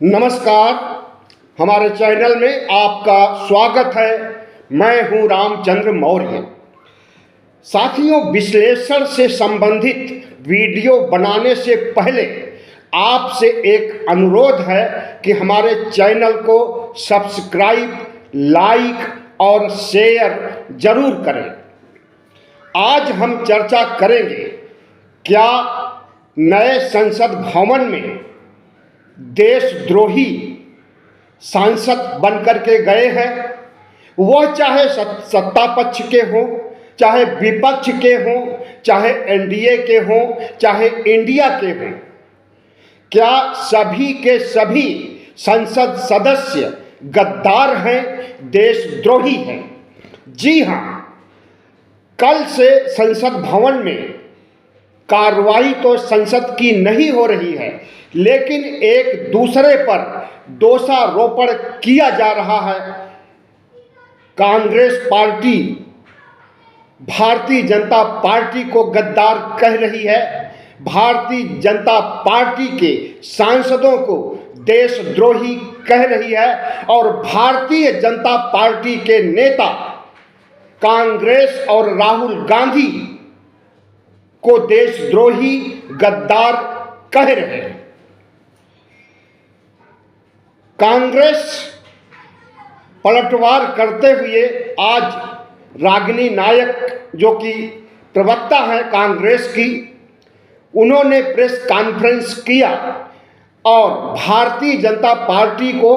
नमस्कार। हमारे चैनल में आपका स्वागत है। मैं हूं रामचंद्र मौर्य। साथियों, विश्लेषण से संबंधित वीडियो बनाने से पहले आपसे एक अनुरोध है कि हमारे चैनल को सब्सक्राइब, लाइक और शेयर जरूर करें। आज हम चर्चा करेंगे, क्या नए संसद भवन में देशद्रोही सांसद बनकर के गए हैं, वह चाहे सत्ता पक्ष के हों, चाहे विपक्ष के हों, चाहे एनडीए के हों, चाहे इंडिया के हों। क्या सभी के सभी संसद सदस्य गद्दार हैं, देशद्रोही हैं? जी हाँ, कल से संसद भवन में कार्रवाई तो संसद की नहीं हो रही है, लेकिन एक दूसरे पर दोषारोपण किया जा रहा है। कांग्रेस पार्टी भारतीय जनता पार्टी को गद्दार कह रही है, भारतीय जनता पार्टी के सांसदों को देशद्रोही कह रही है और भारतीय जनता पार्टी के नेता कांग्रेस और राहुल गांधी को देशद्रोही गद्दार कह रहे हैं। कांग्रेस पलटवार करते हुए आज रागिनी नायक, जो कि प्रवक्ता है कांग्रेस की, उन्होंने प्रेस कॉन्फ्रेंस किया और भारतीय जनता पार्टी को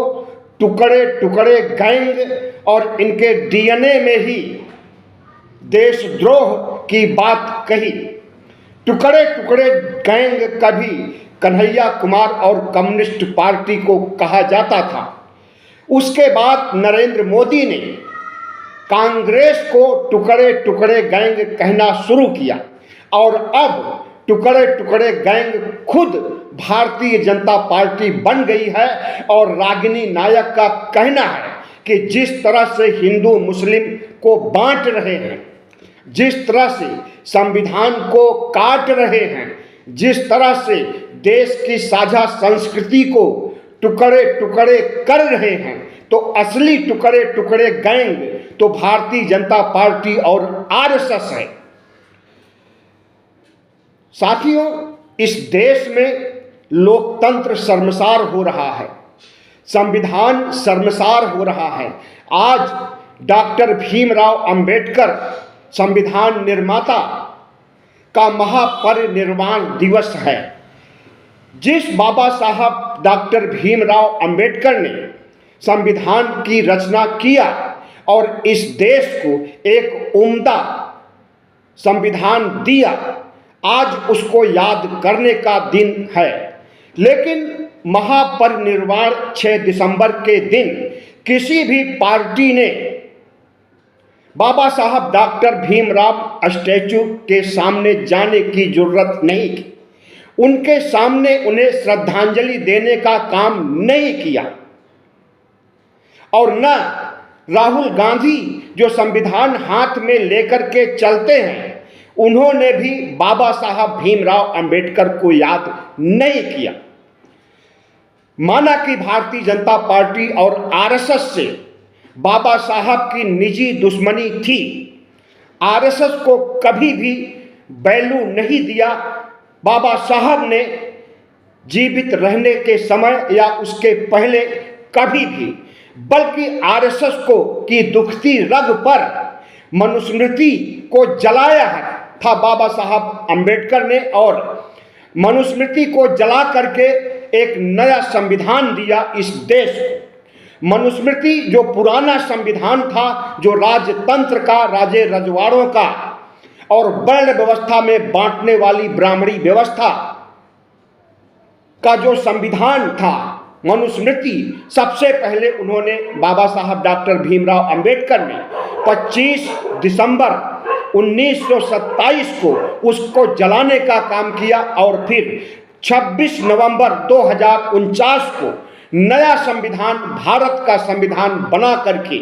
टुकड़े टुकड़े गैंग और इनके डीएनए में ही देशद्रोह की बात कही। टुकड़े टुकड़े गैंग कभी कन्हैया कुमार और कम्युनिस्ट पार्टी को कहा जाता था। उसके बाद नरेंद्र मोदी ने कांग्रेस को टुकड़े टुकड़े गैंग कहना शुरू किया और अब टुकड़े टुकड़े गैंग खुद भारतीय जनता पार्टी बन गई है। और रागिनी नायक का कहना है कि जिस तरह से हिंदू मुस्लिम को बांट रहे हैं, जिस तरह से संविधान को काट रहे हैं, जिस तरह से देश की साझा संस्कृति को टुकड़े टुकड़े कर रहे हैं, तो असली टुकड़े टुकड़े गैंग तो भारतीय जनता पार्टी और आरएसएस है। साथियों, इस देश में लोकतंत्र शर्मसार हो रहा है, संविधान शर्मसार हो रहा है। आज डॉक्टर भीमराव अंबेडकर संविधान निर्माता का महापरिनिर्वाण दिवस है। जिस बाबा साहब डॉक्टर भीमराव अंबेडकर ने संविधान की रचना किया और इस देश को एक उम्दा संविधान दिया, आज उसको याद करने का दिन है। लेकिन महापरिनिर्वाण 6 दिसंबर के दिन किसी भी पार्टी ने बाबा साहब डॉक्टर भीमराव स्टैचू के सामने जाने की जरूरत नहीं की। उनके सामने उन्हें श्रद्धांजलि देने का काम नहीं किया। और न राहुल गांधी, जो संविधान हाथ में लेकर के चलते हैं, उन्होंने भी बाबा साहब भीमराव अंबेडकर को याद नहीं किया। माना कि भारतीय जनता पार्टी और आरएसएस से बाबा साहब की निजी दुश्मनी थी। आरएसएस को कभी भी वैल्यू नहीं दिया। बाबा साहब ने जीवित रहने के समय या उसके पहले कभी भी, बल्कि आरएसएस को की दुखती रग पर मनुस्मृति को जलाया था बाबा साहब अंबेडकर ने, और मनुस्मृति को जला करके एक नया संविधान दिया इस देश को। मनुस्मृति जो पुराना संविधान था, जो राजतंत्र का, राजे रजवाड़ों का और वर्ण व्यवस्था में बांटने वाली ब्राह्मणी व्यवस्था का जो संविधान था, मनुस्मृति, सबसे पहले उन्होंने बाबा साहब डॉक्टर भीमराव अंबेडकर ने 25 दिसंबर 1927 को उसको जलाने का काम किया और फिर 26 नवंबर 2049 को नया संविधान, भारत का संविधान बना करके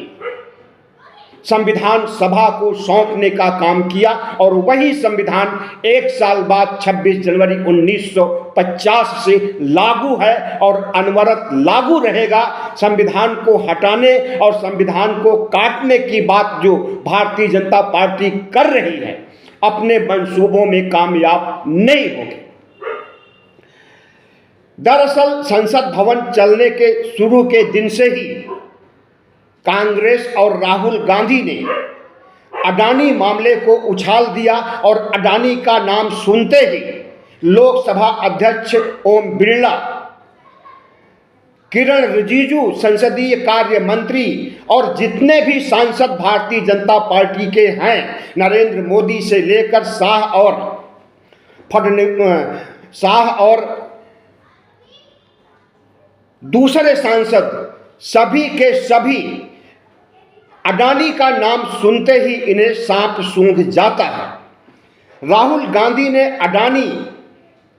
संविधान सभा को सौंपने का काम किया और वही संविधान एक साल बाद 26 जनवरी 1950 से लागू है और अनवरत लागू रहेगा। संविधान को हटाने और संविधान को काटने की बात जो भारतीय जनता पार्टी कर रही है, अपने मंसूबों में कामयाब नहीं होगी। दरअसल संसद भवन चलने के शुरू के दिन से ही कांग्रेस और राहुल गांधी ने अडानी मामले को उछाल दिया और अडानी का नाम सुनते ही लोकसभा अध्यक्ष ओम बिरला, किरण रिजिजू संसदीय कार्य मंत्री और जितने भी सांसद भारतीय जनता पार्टी के हैं, नरेंद्र मोदी से लेकर शाह और दूसरे सांसद, सभी के सभी अडानी का नाम सुनते ही इन्हें सांप सूंघ जाता है। राहुल गांधी ने अडानी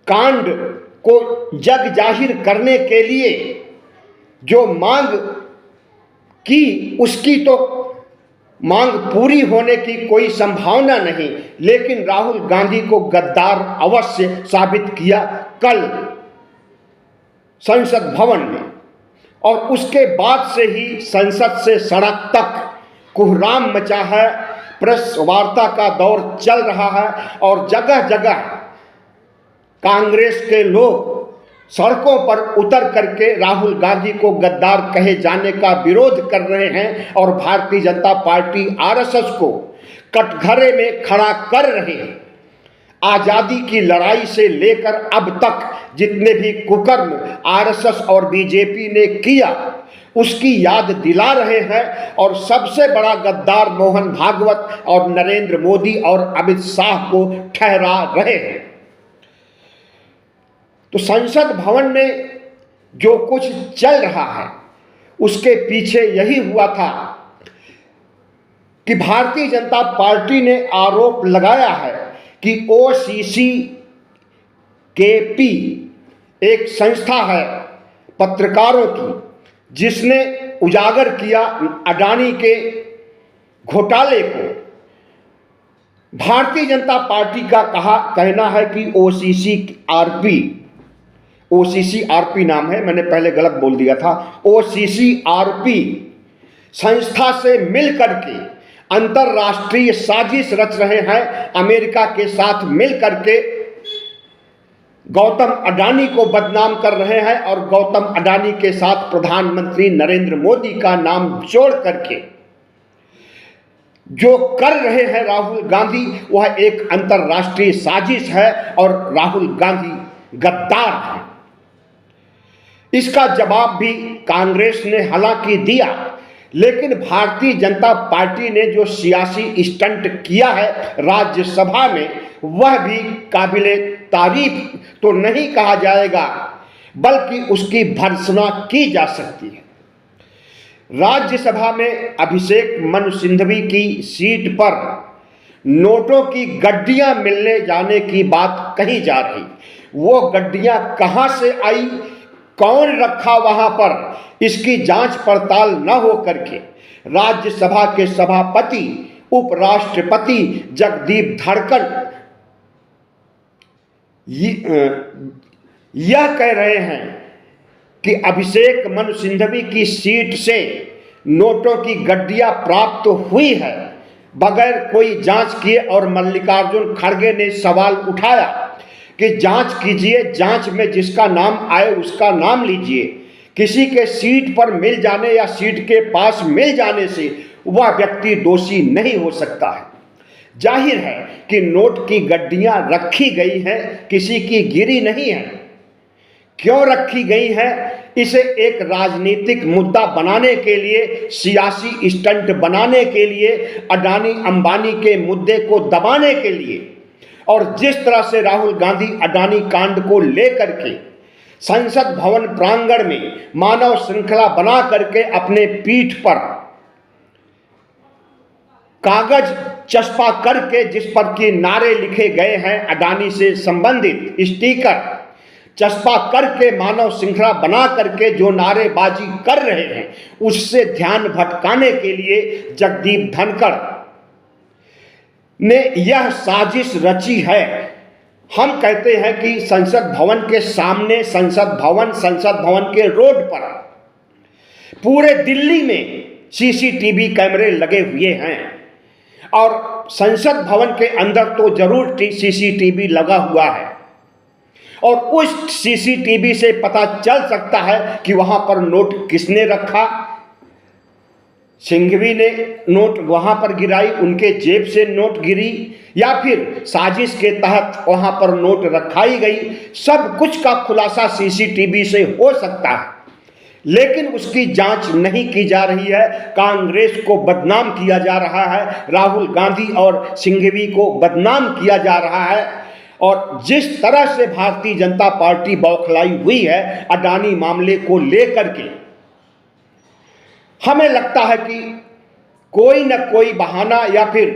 कांड को जग जाहिर करने के लिए जो मांग की, उसकी तो मांग पूरी होने की कोई संभावना नहीं, लेकिन राहुल गांधी को गद्दार अवश्य साबित किया कल संसद भवन में। और उसके बाद से ही संसद से सड़क तक कोहराम मचा है, प्रेस वार्ता का दौर चल रहा है और जगह जगह कांग्रेस के लोग सड़कों पर उतर करके राहुल गांधी को गद्दार कहे जाने का विरोध कर रहे हैं और भारतीय जनता पार्टी आरएसएस को कटघरे में खड़ा कर रहे हैं। आज़ादी की लड़ाई से लेकर अब तक जितने भी कुकर्म आरएसएस और बीजेपी ने किया, उसकी याद दिला रहे हैं और सबसे बड़ा गद्दार मोहन भागवत और नरेंद्र मोदी और अमित शाह को ठहरा रहे हैं। तो संसद भवन में जो कुछ चल रहा है, उसके पीछे यही हुआ था कि भारतीय जनता पार्टी ने आरोप लगाया है कि OCCKP एक संस्था है पत्रकारों की, जिसने उजागर किया अडानी के घोटाले को। भारतीय जनता पार्टी का कहना है कि OCCRP नाम है, मैंने पहले गलत बोल दिया था। OCCRP संस्था से मिलकर के अंतरराष्ट्रीय साजिश रच रहे हैं, अमेरिका के साथ मिलकर के गौतम अडानी को बदनाम कर रहे हैं और गौतम अडानी के साथ प्रधानमंत्री नरेंद्र मोदी का नाम जोड़ करके जो कर रहे हैं राहुल गांधी, वह एक अंतरराष्ट्रीय साजिश है और राहुल गांधी गद्दार है। इसका जवाब भी कांग्रेस ने हालांकि दिया, लेकिन भारतीय जनता पार्टी ने जो सियासी स्टंट किया है राज्यसभा में, वह भी काबिले तारीफ तो नहीं कहा जाएगा, बल्कि उसकी भर्त्सना की जा सकती है। राज्यसभा में अभिषेक मनु सिंघवी की सीट पर नोटों की गड्डियां मिलने जाने की बात कही जा रही। वो गड्डियां कहां से आई, कौन रखा वहां पर, इसकी जांच पड़ताल न हो करके राज्यसभा के सभापति उपराष्ट्रपति जगदीप धनखड़ यह कह रहे हैं कि अभिषेक मनु सिंघवी की सीट से नोटों की गड्डियां प्राप्त हुई है बगैर कोई जांच किए। और मल्लिकार्जुन खड़गे ने सवाल उठाया कि जांच कीजिए, जांच में जिसका नाम आए उसका नाम लीजिए। किसी के सीट पर मिल जाने या सीट के पास मिल जाने से वह व्यक्ति दोषी नहीं हो सकता है। जाहिर है कि नोट की गड्डियां रखी गई हैं, किसी की गिरी नहीं है। क्यों रखी गई है? इसे एक राजनीतिक मुद्दा बनाने के लिए, सियासी स्टंट बनाने के लिए, अडानी अंबानी के मुद्दे को दबाने के लिए। और जिस तरह से राहुल गांधी अडानी कांड को लेकर के संसद भवन प्रांगण में मानव श्रृंखला बना करके अपने पीठ पर कागज चस्पा करके जिस पर कि नारे लिखे गए हैं अडानी से संबंधित स्टिकर, चस्पा करके, मानव श्रृंखला बना करके जो नारेबाजी कर रहे हैं, उससे ध्यान भटकाने के लिए जगदीप धनखड़ ने यह साजिश रची है। हम कहते हैं कि संसद भवन के सामने, संसद भवन के रोड पर पूरे दिल्ली में सीसीटीवी कैमरे लगे हुए हैं और संसद भवन के अंदर तो जरूर सीसीटीवी लगा हुआ है और उस सीसीटीवी से पता चल सकता है कि वहां पर नोट किसने रखा। सिंघवी ने नोट वहां पर गिराई, उनके जेब से नोट गिरी, या फिर साजिश के तहत वहां पर नोट रखाई गई। सब कुछ का खुलासा सीसीटीवी से हो सकता है, लेकिन उसकी जांच नहीं की जा रही है। कांग्रेस को बदनाम किया जा रहा है, राहुल गांधी और सिंघवी को बदनाम किया जा रहा है। और जिस तरह से भारतीय जनता पार्टी बौखलाई हुई है अडानी मामले को लेकर के, हमें लगता है कि कोई न कोई बहाना या फिर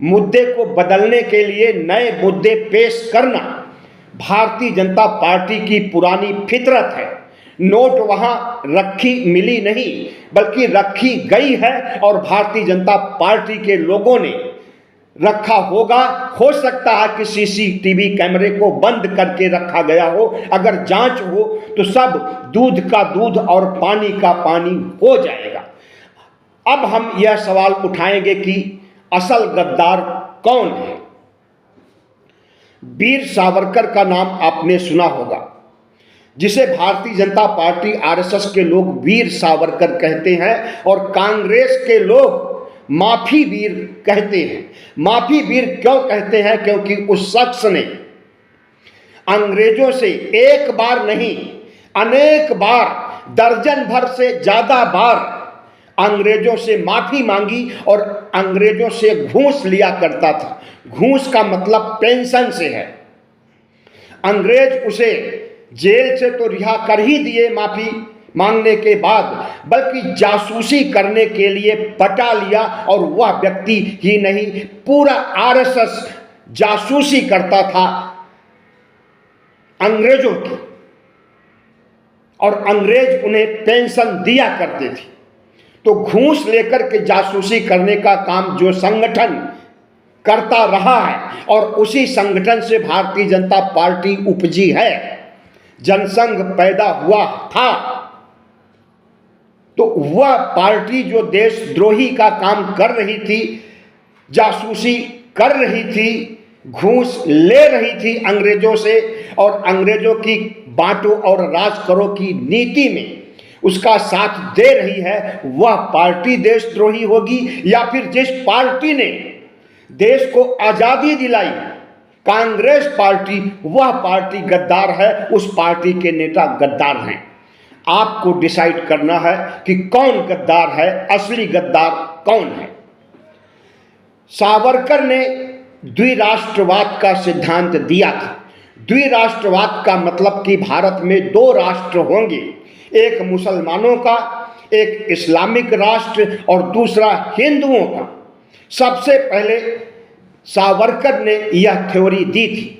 मुद्दे को बदलने के लिए नए मुद्दे पेश करना भारतीय जनता पार्टी की पुरानी फितरत है। नोट वहां रखी मिली नहीं, बल्कि रखी गई है और भारतीय जनता पार्टी के लोगों ने रखा होगा। हो सकता है कि सीसीटीवी कैमरे को बंद करके रखा गया हो। अगर जांच हो तो सब दूध का दूध और पानी का पानी हो जाएगा। अब हम यह सवाल उठाएंगे कि असल गद्दार कौन है। वीर सावरकर का नाम आपने सुना होगा, जिसे भारतीय जनता पार्टी आरएसएस के लोग वीर सावरकर कहते हैं और कांग्रेस के लोग माफी वीर कहते हैं। माफी वीर क्यों कहते हैं? क्योंकि उस शख्स ने अंग्रेजों से एक बार नहीं, अनेक बार, दर्जन भर से ज्यादा बार अंग्रेजों से माफी मांगी और अंग्रेजों से घूस लिया करता था। घूस का मतलब पेंशन से है। अंग्रेज उसे जेल से तो रिहा कर ही दिए माफी मांगने के बाद, बल्कि जासूसी करने के लिए पटा लिया और वह व्यक्ति ही नहीं, पूरा आरएसएस जासूसी करता था अंग्रेजों की और अंग्रेज उन्हें पेंशन दिया करते थे। तो घूस लेकर के जासूसी करने का काम जो संगठन करता रहा है और उसी संगठन से भारतीय जनता पार्टी उपजी है, जनसंघ पैदा हुआ था, तो वह पार्टी जो देशद्रोही का काम कर रही थी, जासूसी कर रही थी, घूस ले रही थी अंग्रेजों से और अंग्रेजों की बांटो और राज करो की नीति में उसका साथ दे रही है, वह पार्टी देशद्रोही होगी। या फिर जिस पार्टी ने देश को आजादी दिलाई, कांग्रेस पार्टी, वह पार्टी गद्दार है, उस पार्टी के नेता गद्दार हैं। आपको डिसाइड करना है कि कौन गद्दार है, असली गद्दार कौन है। सावरकर ने द्विराष्ट्रवाद का सिद्धांत दिया था। द्विराष्ट्रवाद का मतलब कि भारत में दो राष्ट्र होंगे, एक मुसलमानों का, एक इस्लामिक राष्ट्र और दूसरा हिंदुओं का। सबसे पहले सावरकर ने यह थ्योरी दी थी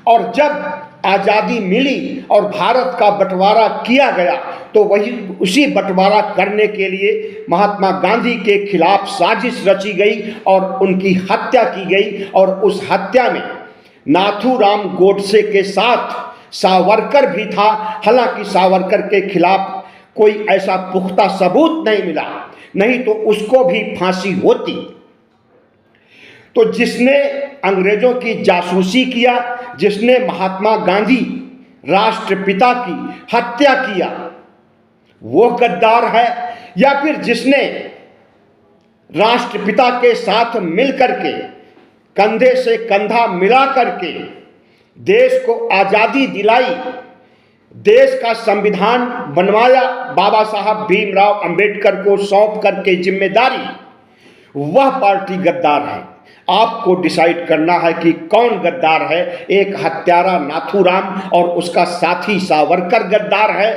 और जब आज़ादी मिली और भारत का बंटवारा किया गया तो वही उसी बंटवारा करने के लिए महात्मा गांधी के खिलाफ साजिश रची गई और उनकी हत्या की गई और उस हत्या में नाथूराम गोडसे के साथ सावरकर भी था। हालांकि सावरकर के खिलाफ कोई ऐसा पुख्ता सबूत नहीं मिला, नहीं तो उसको भी फांसी होती। तो जिसने अंग्रेजों की जासूसी किया, जिसने महात्मा गांधी राष्ट्रपिता की हत्या किया, वो गद्दार है। या फिर जिसने राष्ट्रपिता के साथ मिलकर के कंधे से कंधा मिला करके देश को आजादी दिलाई, देश का संविधान बनवाया, बाबा साहब भीमराव अंबेडकर को सौंप करके जिम्मेदारी, वह पार्टी गद्दार है। आपको डिसाइड करना है कि कौन गद्दार है। एक हत्यारा नाथूराम और उसका साथी सावरकर गद्दार है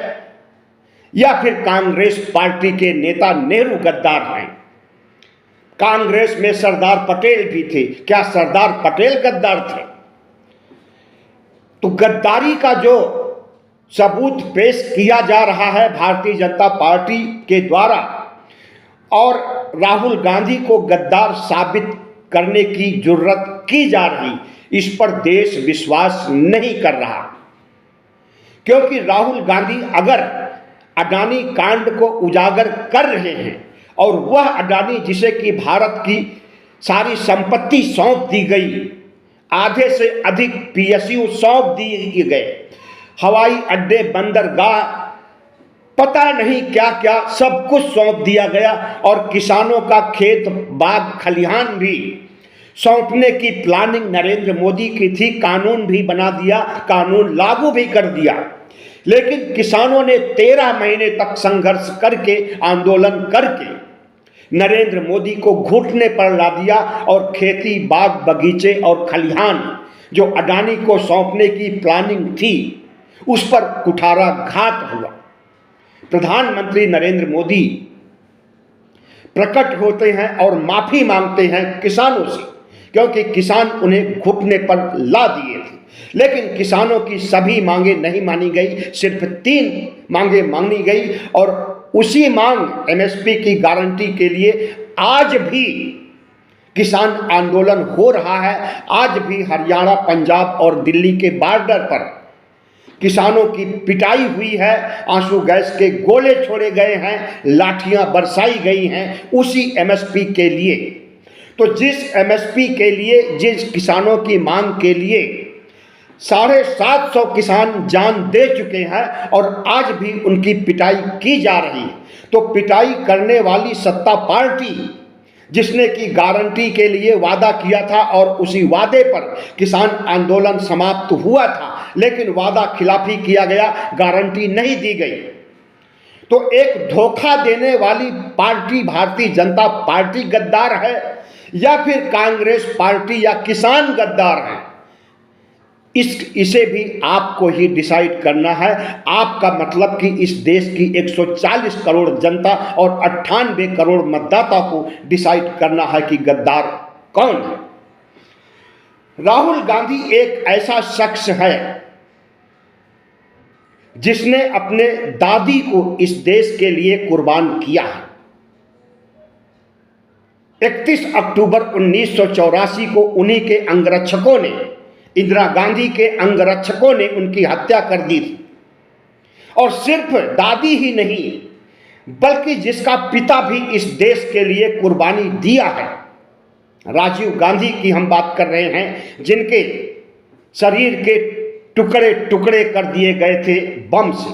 या फिर कांग्रेस पार्टी के नेता नेहरू गद्दार हैं। कांग्रेस में सरदार पटेल भी थे, क्या सरदार पटेल गद्दार थे? तो गद्दारी का जो सबूत पेश किया जा रहा है भारतीय जनता पार्टी के द्वारा, और राहुल गांधी को गद्दार साबित करने की जरूरत की जा रही, इस पर देश विश्वास नहीं कर रहा। क्योंकि राहुल गांधी अगर अडानी कांड को उजागर कर रहे हैं, और वह अडानी जिसे कि भारत की सारी संपत्ति सौंप दी गई, आधे से अधिक पीएसयू सौंप दिए गए, हवाई अड्डे, बंदरगाह, पता नहीं क्या क्या सब कुछ सौंप दिया गया, और किसानों का खेत बाग खलिहान भी सौंपने की प्लानिंग नरेंद्र मोदी की थी, कानून भी बना दिया, कानून लागू भी कर दिया। लेकिन किसानों ने 13 महीने तक संघर्ष करके, आंदोलन करके नरेंद्र मोदी को घुटने पर ला दिया, और खेती, बाग, बगीचे और खलिहान जो अडानी को सौंपने की प्लानिंग थी, उस पर कुठाराघात हुआ। प्रधानमंत्री नरेंद्र मोदी प्रकट होते हैं और माफी मांगते हैं किसानों से, क्योंकि किसान उन्हें घुटने पर ला दिए थे। लेकिन किसानों की सभी मांगे नहीं मानी गई, सिर्फ 3 मांगे मानी गई, और उसी मांग एमएसपी की गारंटी के लिए आज भी किसान आंदोलन हो रहा है। आज भी हरियाणा, पंजाब और दिल्ली के बॉर्डर पर किसानों की पिटाई हुई है, आंसू गैस के गोले छोड़े गए हैं, लाठियां बरसाई गई हैं उसी एमएसपी के लिए। तो जिस एमएसपी के लिए, जिस किसानों की मांग के लिए 750 किसान जान दे चुके हैं, और आज भी उनकी पिटाई की जा रही है, तो पिटाई करने वाली सत्ता पार्टी जिसने की गारंटी के लिए वादा किया था, और उसी वादे पर किसान आंदोलन समाप्त हुआ था, लेकिन वादा खिलाफी किया गया, गारंटी नहीं दी गई। तो एक धोखा देने वाली पार्टी भारतीय जनता पार्टी गद्दार है, या फिर कांग्रेस पार्टी या किसान गद्दार है, इसे भी आपको ही डिसाइड करना है। आपका मतलब कि इस देश की 140 करोड़ जनता और 98 करोड़ मतदाता को डिसाइड करना है कि गद्दार कौन है। राहुल गांधी एक ऐसा शख्स है जिसने अपने दादी को इस देश के लिए कुर्बान किया है। 31 अक्टूबर 1984 को उन्हीं के अंगरक्षकों ने, इंदिरा गांधी के अंगरक्षकों ने उनकी हत्या कर दी थी। और सिर्फ दादी ही नहीं, बल्कि जिसका पिता भी इस देश के लिए कुर्बानी दिया है, राजीव गांधी की हम बात कर रहे हैं, जिनके शरीर के टुकड़े टुकड़े कर दिए गए थे बम से।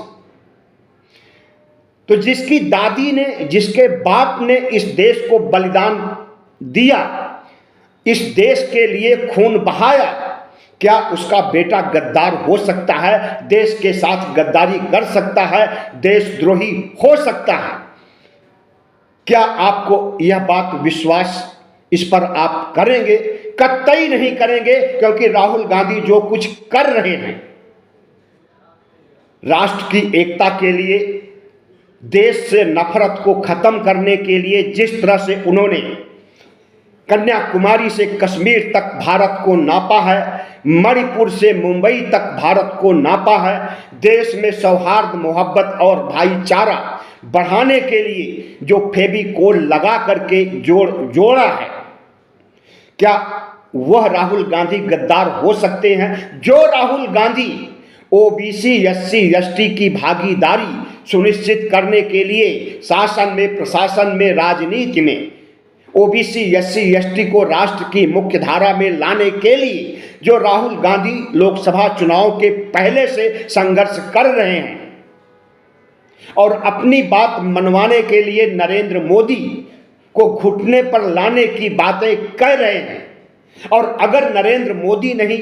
तो जिसकी दादी ने, जिसके बाप ने इस देश को बलिदान दिया, इस देश के लिए खून बहाया, क्या उसका बेटा गद्दार हो सकता है? देश के साथ गद्दारी कर सकता है? देशद्रोही हो सकता है? क्या आपको यह बात विश्वास, इस पर आप करेंगे? कतई नहीं करेंगे, क्योंकि राहुल गांधी जो कुछ कर रहे हैं, राष्ट्र की एकता के लिए, देश से नफरत को खत्म करने के लिए, जिस तरह से उन्होंने कन्याकुमारी से कश्मीर तक भारत को नापा है, मणिपुर से मुंबई तक भारत को नापा है, देश में सौहार्द, मोहब्बत और भाईचारा बढ़ाने के लिए जो फेविकोल लगा करके जोड़ा है, क्या वह राहुल गांधी गद्दार हो सकते हैं? जो Rahul Gandhi OBC, SC, ST की भागीदारी सुनिश्चित करने के लिए शासन में, प्रशासन में, राजनीति में ओबीसी, एससी, एसटी को राष्ट्र की मुख्य धारा में लाने के लिए जो राहुल गांधी लोकसभा चुनाव के पहले से संघर्ष कर रहे हैं और अपनी बात मनवाने के लिए नरेंद्र मोदी को घुटने पर लाने की बातें कह रहे हैं, और अगर नरेंद्र मोदी नहीं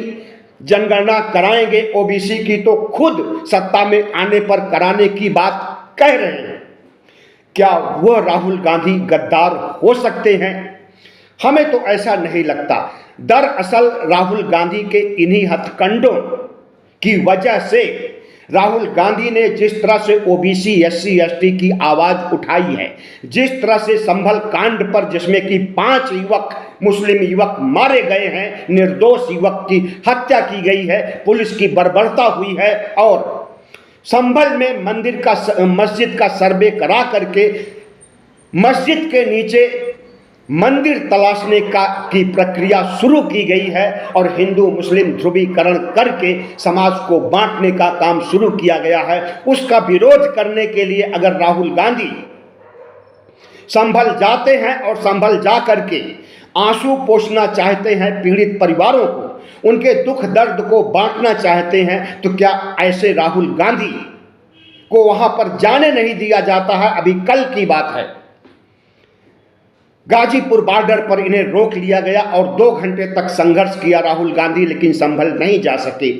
जनगणना कराएंगे ओबीसी की, तो खुद सत्ता में आने पर कराने की बात कह रहे हैं, क्या वह राहुल गांधी गद्दार हो सकते हैं? हमें तो ऐसा नहीं लगता। दरअसल राहुल गांधी के इन्हीं हथकंडों की वजह से राहुल गांधी ने जिस तरह से ओबीसी, एससी, एसटी की आवाज उठाई है, जिस तरह से संभल कांड पर, जिसमें कि 5 युवक, मुस्लिम युवक मारे गए हैं, निर्दोष युवक की हत्या की गई है, पुलिस की बर्बरता हुई है, और संभल में मस्जिद का सर्वे करा करके मस्जिद के नीचे मंदिर तलाशने की प्रक्रिया शुरू की गई है और हिंदू मुस्लिम ध्रुवीकरण करके समाज को बांटने का काम शुरू किया गया है। उसका विरोध करने के लिए अगर राहुल गांधी संभल जाते हैं और संभल जा करके आंसू पोंछना चाहते हैं पीड़ित परिवारों को, उनके दुख दर्द को बांटना चाहते हैं, तो क्या ऐसे राहुल गांधी को वहां पर जाने नहीं दिया जाता है? अभी कल की बात है, गाजीपुर बॉर्डर पर इन्हें रोक लिया गया और 2 घंटे तक संघर्ष किया राहुल गांधी, लेकिन संभल नहीं जा सके,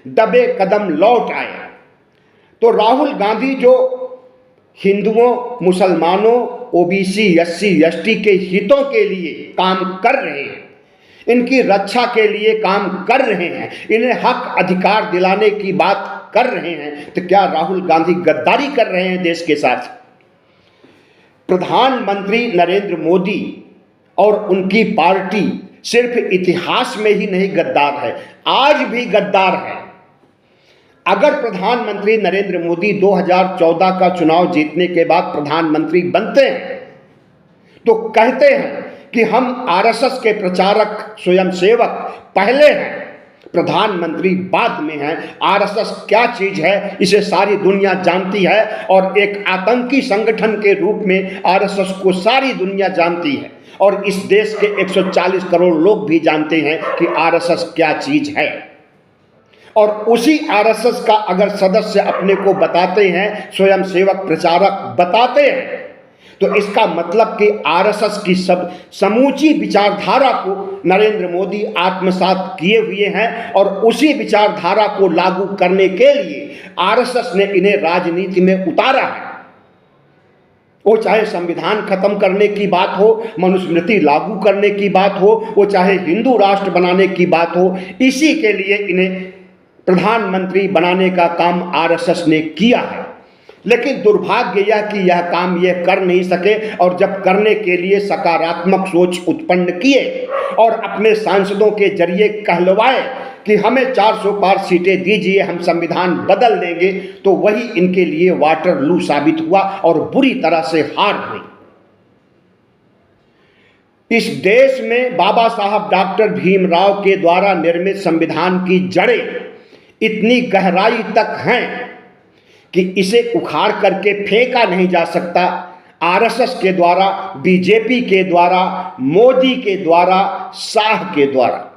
दबे कदम लौट आए। तो राहुल गांधी जो हिंदुओं, मुसलमानों, ओबीसी, एससी, एसटी के हितों के लिए काम कर रहे हैं, इनकी रक्षा के लिए काम कर रहे हैं, इन्हें हक अधिकार दिलाने की बात कर रहे हैं, तो क्या राहुल गांधी गद्दारी कर रहे हैं देश के साथ? प्रधानमंत्री नरेंद्र मोदी और उनकी पार्टी सिर्फ इतिहास में ही नहीं गद्दार है, आज भी गद्दार है। अगर प्रधानमंत्री नरेंद्र मोदी 2014 का चुनाव जीतने के बाद प्रधानमंत्री बनते हैं तो कहते हैं कि हम आरएसएस के प्रचारक, स्वयंसेवक पहले हैं, प्रधानमंत्री बाद में है। आरएसएस क्या चीज है इसे सारी दुनिया जानती है और एक आतंकी संगठन के रूप में आरएसएस को सारी दुनिया जानती है और इस देश के 140 करोड़ लोग भी जानते हैं कि आरएसएस क्या चीज है। और उसी आरएसएस का अगर सदस्य अपने को बताते हैं, स्वयंसेवक प्रचारक बताते हैं, तो इसका मतलब कि आरएसएस की सब समूची विचारधारा को नरेंद्र मोदी आत्मसात किए हुए हैं और उसी विचारधारा को लागू करने के लिए आरएसएस ने इन्हें राजनीति में उतारा है। वो चाहे संविधान खत्म करने की बात हो, मनुस्मृति लागू करने की बात हो, वो चाहे हिंदू राष्ट्र बनाने की बात हो, इसी के लिए इन्हें प्रधानमंत्री बनाने का काम आरएसएस ने किया है। लेकिन दुर्भाग्य यह कि यह काम ये कर नहीं सके और जब करने के लिए सकारात्मक सोच उत्पन्न किए और अपने सांसदों के जरिए कहलवाए कि हमें 400 पार सीटें दीजिए, हम संविधान बदल देंगे, तो वही इनके लिए वाटरलू साबित हुआ और बुरी तरह से हार हुई। इस देश में बाबा साहब डॉक्टर भीमराव के द्वारा निर्मित संविधान की जड़ें इतनी गहराई तक हैं कि इसे उखाड़ करके फेंका नहीं जा सकता। आरएसएस के द्वारा, बीजेपी के द्वारा, मोदी के द्वारा, शाह के द्वारा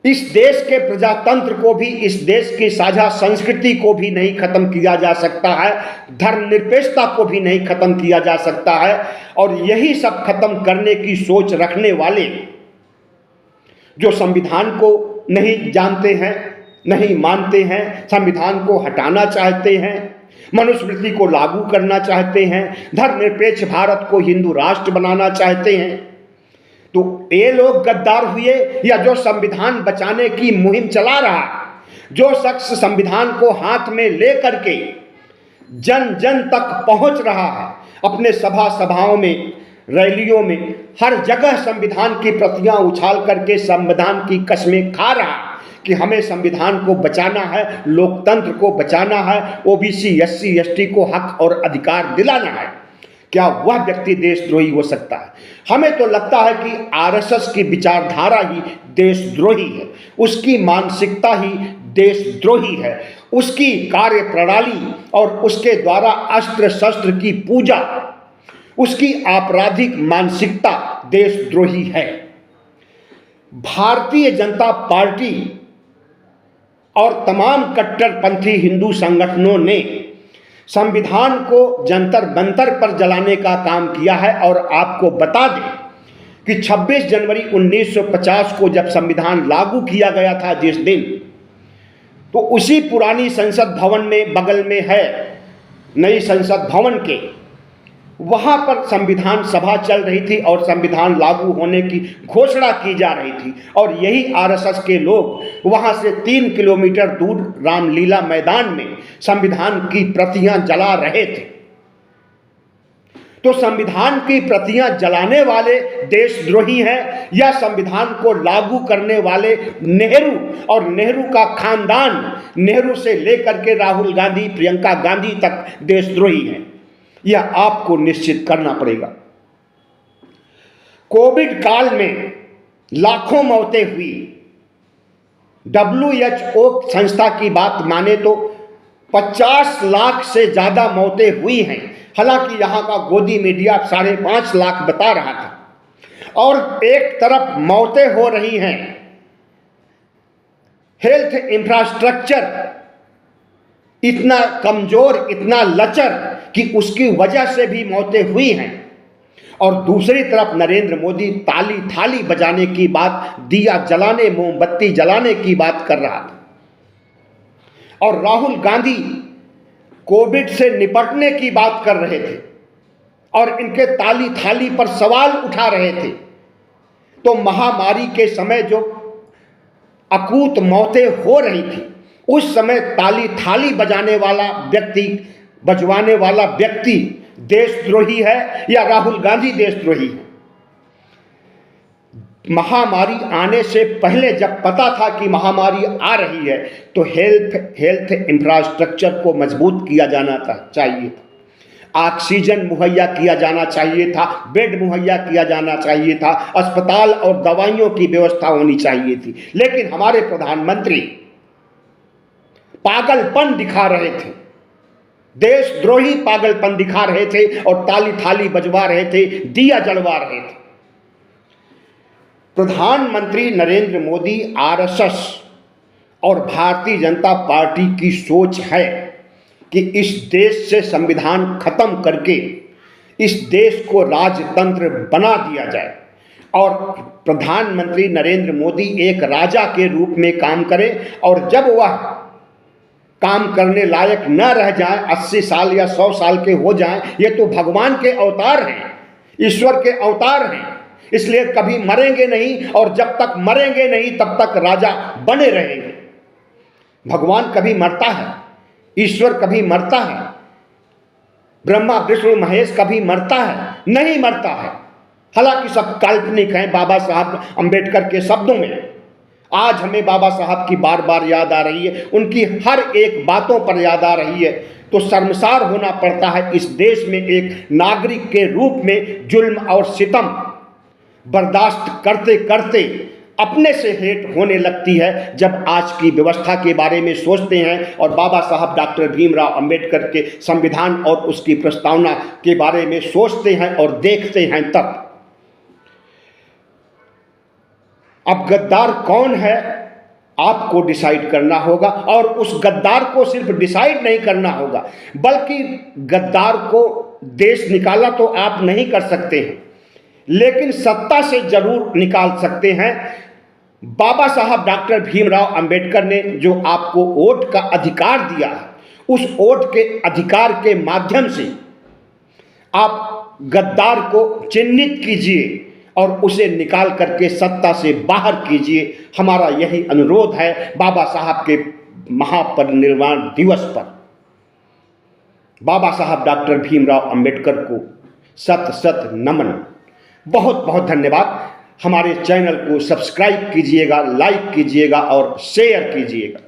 इस देश के प्रजातंत्र को भी, इस देश की साझा संस्कृति को भी नहीं खत्म किया जा सकता है, धर्मनिरपेक्षता को भी नहीं खत्म किया जा सकता है। और यही सब खत्म करने की सोच रखने वाले जो संविधान को नहीं जानते हैं, नहीं मानते हैं, संविधान को हटाना चाहते हैं, मनुस्मृति को लागू करना चाहते हैं, धर्मनिरपेक्ष भारत को हिंदू राष्ट्र बनाना चाहते हैं, तो ये लोग गद्दार हुए या जो संविधान बचाने की मुहिम चला रहा, जो शख्स संविधान को हाथ में लेकर के जन जन तक पहुंच रहा है, अपने सभाओं में, रैलियों में, हर जगह संविधान की प्रतियां उछाल करके संविधान की कस्में खा रहा कि हमें संविधान को बचाना है, लोकतंत्र को बचाना है, ओबीसी, एससी, एसटी को हक और अधिकार दिलाना है, क्या वह व्यक्ति देशद्रोही हो सकता है? हमें तो लगता है कि आरएसएस की विचारधारा ही देशद्रोही है, उसकी मानसिकता ही देशद्रोही है, उसकी कार्य प्रणाली और उसके द्वारा अस्त्र शस्त्र की पूजा, उसकी आपराधिक मानसिकता देशद्रोही है। भारतीय जनता पार्टी और तमाम कट्टरपंथी हिंदू संगठनों ने संविधान को जंतर मंतर पर जलाने का काम किया है। और आपको बता दें कि 26 जनवरी 1950 को जब संविधान लागू किया गया था जिस दिन, तो उसी पुरानी संसद भवन में, बगल में है नई संसद भवन के, वहां पर संविधान सभा चल रही थी और संविधान लागू होने की घोषणा की जा रही थी। और यही आरएसएस के लोग वहां से 3 किलोमीटर दूर रामलीला मैदान में संविधान की प्रतियां जला रहे थे। तो संविधान की प्रतियां जलाने वाले देशद्रोही हैं या संविधान को लागू करने वाले नेहरू और नेहरू का खानदान, नेहरू से लेकर के राहुल गांधी, प्रियंका गांधी तक देशद्रोही हैं? यह आपको निश्चित करना पड़ेगा। कोविड काल में लाखों मौतें हुई। WHO संस्था की बात माने तो 50 लाख से ज्यादा मौतें हुई हैं। हालांकि यहां का गोदी मीडिया 5.5 लाख बता रहा था। और एक तरफ मौतें हो रही हैं, हेल्थ इंफ्रास्ट्रक्चर इतना कमजोर, इतना लचर कि उसकी वजह से भी मौतें हुई हैं, और दूसरी तरफ नरेंद्र मोदी ताली थाली बजाने की बात, दिया जलाने, मोमबत्ती जलाने की बात कर रहा था, और राहुल गांधी कोविड से निपटने की बात कर रहे थे और इनके ताली थाली पर सवाल उठा रहे थे। तो महामारी के समय जो अकूत मौतें हो रही थी, उस समय ताली थाली बजाने वाला व्यक्ति देशद्रोही है या राहुल गांधी देशद्रोही है? महामारी आने से पहले जब पता था कि महामारी आ रही है तो हेल्थ इंफ्रास्ट्रक्चर को मजबूत किया जाना चाहिए था, ऑक्सीजन मुहैया किया जाना चाहिए था, बेड मुहैया किया जाना चाहिए था, अस्पताल और दवाइयों की व्यवस्था होनी चाहिए थी। लेकिन हमारे प्रधानमंत्री पागलपन दिखा रहे थे, देशद्रोही पागलपन दिखा रहे थे और ताली थाली बजवा रहे थे, दिया जलवा रहे थे। प्रधानमंत्री नरेंद्र मोदी आरएसएस और भारतीय जनता पार्टी की सोच है कि इस देश से संविधान खत्म करके इस देश को राजतंत्र बना दिया जाए और प्रधानमंत्री नरेंद्र मोदी एक राजा के रूप में काम करें, और जब वह काम करने लायक न रह जाए, 80 साल या 100 साल के हो जाएं, ये तो भगवान के अवतार हैं, ईश्वर के अवतार हैं, इसलिए कभी मरेंगे नहीं, और जब तक मरेंगे नहीं तब तक राजा बने रहेंगे। भगवान कभी मरता है? ईश्वर कभी मरता है? ब्रह्मा विष्णु महेश कभी मरता है? नहीं मरता है। हालांकि सब काल्पनिक हैं बाबा साहब अंबेडकर के शब्दों में। आज हमें बाबा साहब की बार बार याद आ रही है, उनकी हर एक बातों पर याद आ रही है, तो शर्मसार होना पड़ता है इस देश में एक नागरिक के रूप में जुल्म और सितम बर्दाश्त करते करते अपने से हेट होने लगती है जब आज की व्यवस्था के बारे में सोचते हैं और बाबा साहब डॉक्टर भीमराव अंबेडकर के संविधान और उसकी प्रस्तावना के बारे में सोचते हैं और देखते हैं। तब अब गद्दार कौन है आपको डिसाइड करना होगा, और उस गद्दार को सिर्फ डिसाइड नहीं करना होगा बल्कि गद्दार को देश निकाला तो आप नहीं कर सकते हैं, लेकिन सत्ता से जरूर निकाल सकते हैं। बाबा साहब डॉक्टर भीमराव अंबेडकर ने जो आपको वोट का अधिकार दिया है, उस वोट के अधिकार के माध्यम से आप गद्दार को चिन्हित कीजिए और उसे निकाल करके सत्ता से बाहर कीजिए। हमारा यही अनुरोध है बाबा साहब के महापरिनिर्वाण दिवस पर। बाबा साहब डॉक्टर भीमराव अंबेडकर को सत सत नमन। बहुत बहुत धन्यवाद। हमारे चैनल को सब्सक्राइब कीजिएगा, लाइक कीजिएगा और शेयर कीजिएगा।